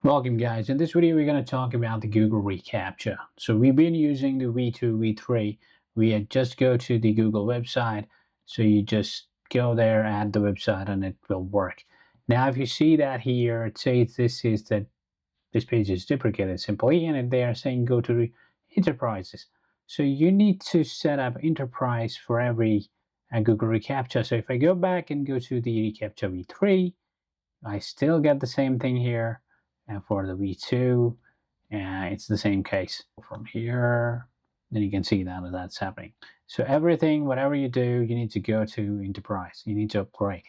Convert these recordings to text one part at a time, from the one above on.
Welcome guys, in this video we're going to talk about the Google reCAPTCHA. So we've been using the V2, V3. We just go to the Google website. So you just go there, add the website, and it will work. Now if you see that here, it says this page is deprecated simply, and they are saying go to enterprises. So you need to set up enterprise for every Google reCAPTCHA. So if I go back and go to the reCAPTCHA V3, I still get the same thing here. And for the V2, it's the same case. From here, then you can see that that's happening. So everything, whatever you do, you need to go to enterprise. You need to upgrade.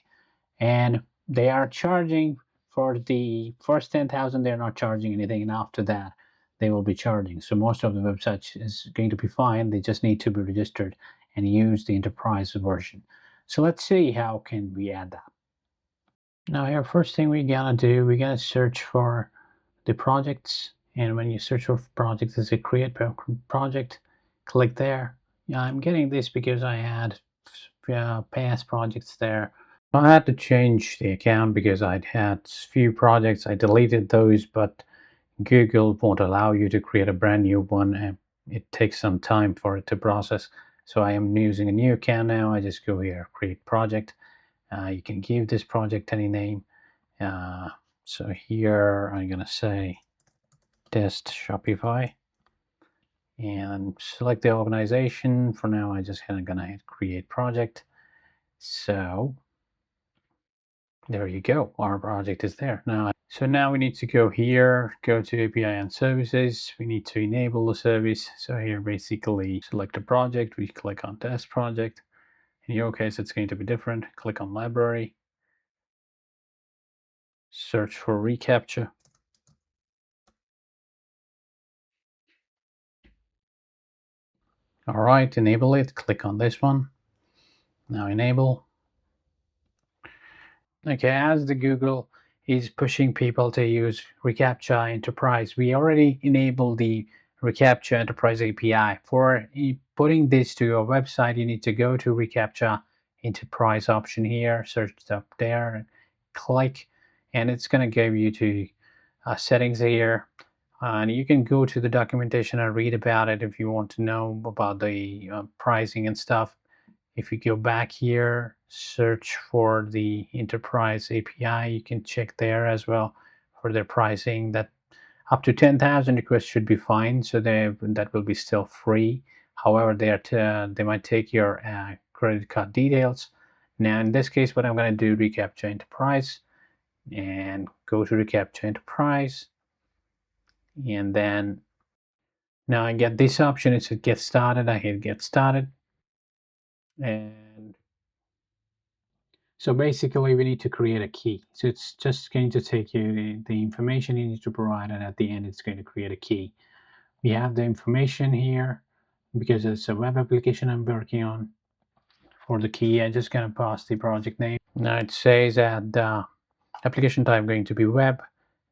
And they are charging for the first 10,000, they're not charging anything. And after that, they will be charging. So most of the websites is going to be fine. They just need to be registered and use the enterprise version. So let's see how can we add that. Now here, first thing we gotta do, we gotta search for the projects. And when you search for projects, it's a create project. Click there. Yeah, I'm getting this because I had past projects there. I had to change the account because I'd had few projects. I deleted those, but Google won't allow you to create a brand new one, and it takes some time for it to process. So I am using a new account now. I just go here, create project. You can give this project any name. So here I'm gonna say test Shopify and select the organization. For now, I just gonna hit create project. So there you go. Our project is there now. So now we need to go here, go to API and services. We need to enable the service. So here, basically select a project. We click on test project. In your case, it's going to be different. Click on library, search for reCAPTCHA. All right, enable it. Click on this one. Now enable. Okay, as the Google is pushing people to use reCAPTCHA Enterprise, we already enabled the reCAPTCHA Enterprise API. For putting this to your website, you need to go to reCAPTCHA Enterprise option here, search up there, and click, and it's going to give you to settings here. And you can go to the documentation and read about it if you want to know about the pricing and stuff. If you go back here, search for the enterprise API, you can check there as well for their pricing. That up to 10,000 requests should be fine, so that will be still free. However, they might take your credit card details. Now in this case, what I'm going to do, reCAPTCHA Enterprise, and go to reCAPTCHA Enterprise, and then now I get this option. It says get started. I hit get started, and so basically we need to create a key. So it's just going to take you the information you need to provide, and at the end it's going to create a key. We have the information here because it's a web application I'm working on. For the key, I'm just going to pass the project name. Now it says add application type going to be web,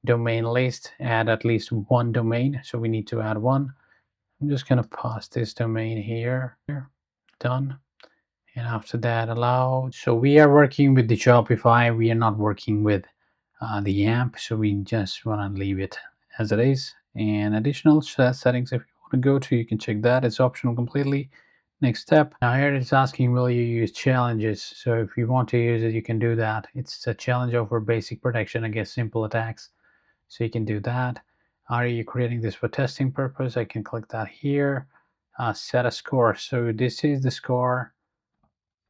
domain list, add at least one domain. So we need to add one. I'm just going to pass this domain here. Done. And after that, allow. So we are working with the Shopify. We are not working with the app. So we just want to leave it as it is. And additional settings, if you want to go to, you can check that. It's optional completely. Next step. Now here it's asking, will you use challenges? So if you want to use it, you can do that. It's a challenge over basic protection against simple attacks. So you can do that. Are you creating this for testing purpose? I can click that here. Set a score. So this is the score.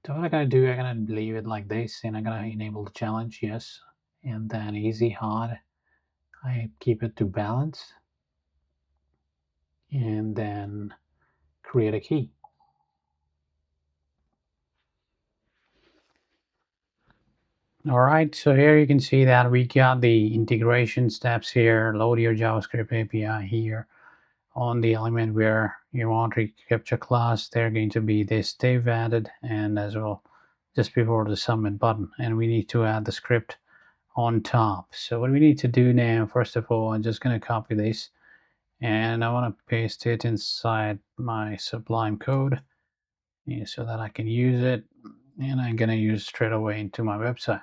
So what I'm gonna do, I'm gonna leave it like this, and I'm gonna enable the challenge, yes. And then easy, hard, I keep it to balance. And then create a key. All right, so here you can see that we got the integration steps here, load your JavaScript API here on the element where you want to capture class. They're going to be this div added, and as well just before the submit button, and we need to add the script on top. So what we need to do now, first of all, I'm just going to copy this, and I want to paste it inside my Sublime code, so that I can use it, and I'm going to use straight away into my website.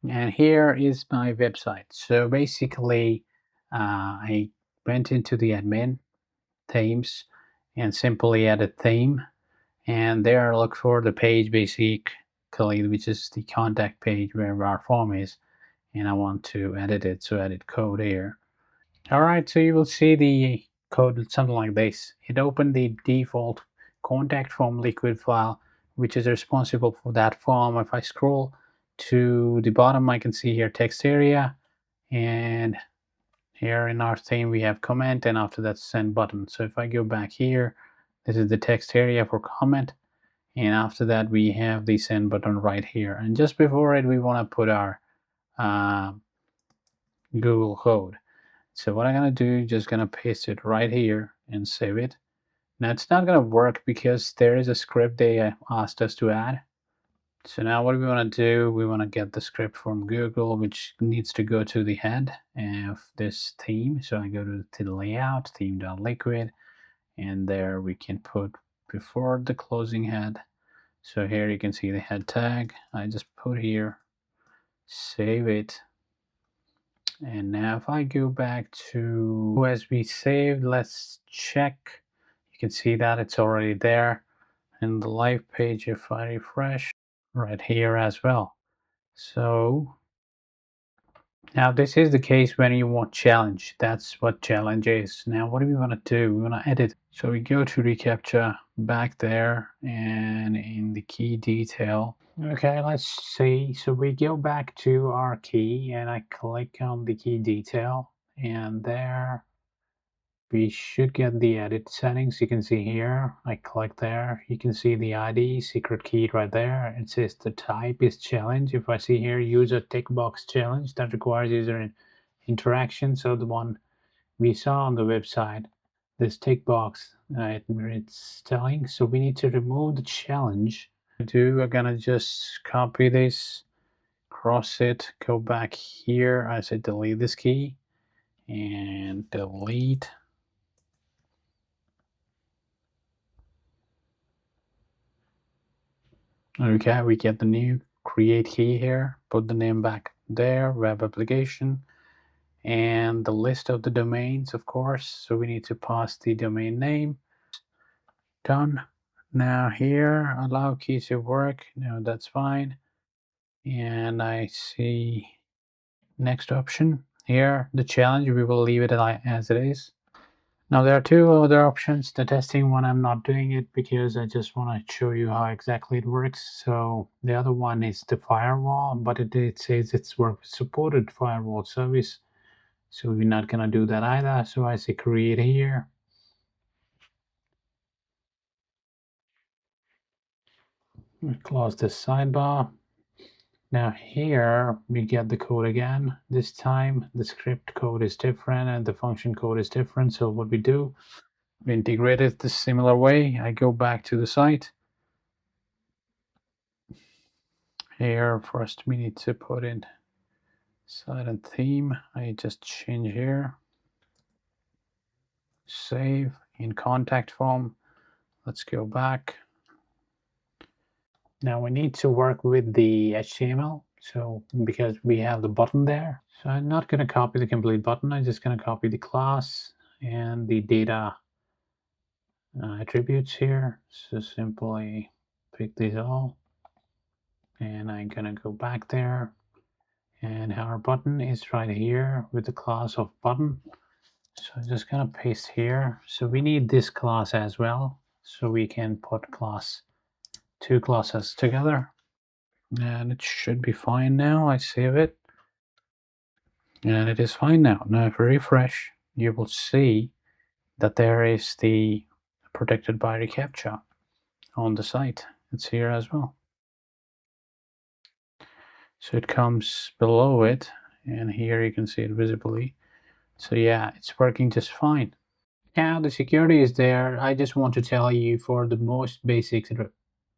And here is my website. So basically, I went into the admin themes and simply added theme, and there I look for the page basically, which is the contact page where our form is, and I want to edit it, so edit code here. All right, so you will see the code something like this. It opened the default contact form liquid file, which is responsible for that form. If I scroll to the bottom, I can see here text area, and here in our theme we have comment, and after that send button. So if I go back here, this is the text area for comment, and after that we have the send button right here. And just before it, we want to put our uh, Google code. So what I'm gonna do, just gonna paste it right here and save it. Now it's not gonna work because there is a script they asked us to add. So now what we want to do, we want to get the script from Google, which needs to go to the head of this theme. So I go to the layout, theme.liquid, and there we can put before the closing head. So here you can see the head tag. I just put here, save it. And now if I go back to as we saved, let's check. You can see that it's already there in the live page. If I refresh right here as well. So now this is the case when you want challenge. That's what challenge is. Now what do we want to do? We want to edit. So we go to reCAPTCHA back there, and in the key detail. Okay, let's see. So we go back to our key and I click on the key detail, and there we should get the edit settings. You can see here, I click there. You can see the ID secret key right there. It says the type is challenge. If I see here, use a tick box challenge that requires user interaction. So the one we saw on the website, this tick box, it's telling. So we need to remove the challenge. We're gonna just copy this, cross it, go back here. I said delete this key and delete. Okay, we get the new create key here, put the name back there, web application, and the list of the domains, of course. So we need to pass the domain name. Done. Now here, allow keys to work. No, that's fine. And I see next option here, the challenge. We will leave it as it is. Now there are two other options. The testing one, I'm not doing it because I just want to show you how exactly it works. So the other one is the firewall, but it says it's work supported firewall service. So we're not gonna do that either. So I say create here. We close this sidebar. Now here we get the code again. This time the script code is different and the function code is different. So what we do, we integrate it the similar way. I go back to the site. Here first we need to put in site and theme. I just change here. Save in contact form. Let's go back. Now we need to work with the HTML. So because we have the button there. So I'm not going to copy the complete button. I'm just going to copy the class and the data attributes here. So simply pick these all. And I'm going to go back there. And our button is right here with the class of button. So I'm just going to paste here. So we need this class as well. So we can put two classes together. And it should be fine now. I save it. And it is fine now. Now if we refresh, you will see that there is the protected by reCAPTCHA on the site. It's here as well. So it comes below it, and here you can see it visibly. So yeah, it's working just fine. Now the security is there. I just want to tell you, for the most basic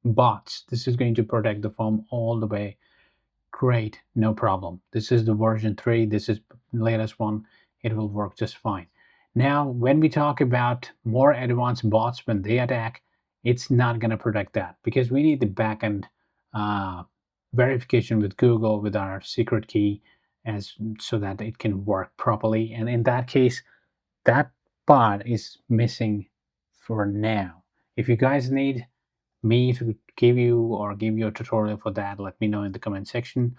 bots, this is going to protect the form all the way. Great, no problem. This is the version 3. This is the latest one. It will work just fine. Now, when we talk about more advanced bots, when they attack, it's not going to protect that because we need the backend verification with Google with our secret key, as so that it can work properly. And in that case, that part is missing for now. If you guys need me to give you a tutorial for that, let me know in the comment section.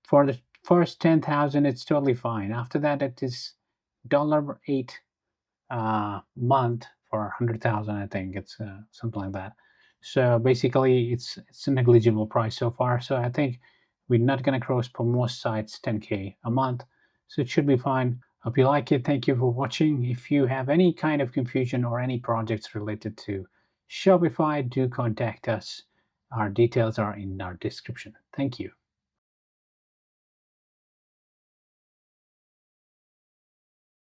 For the first 10,000, it's totally fine. After that, it is $8 month for 100,000. I think it's something like that. So basically, it's a negligible price so far. So I think we're not gonna cross for most sites 10K a month. So it should be fine. Hope you like it. Thank you for watching. If you have any kind of confusion or any projects related to Shopify, do contact us. Our details are in our description. Thank you.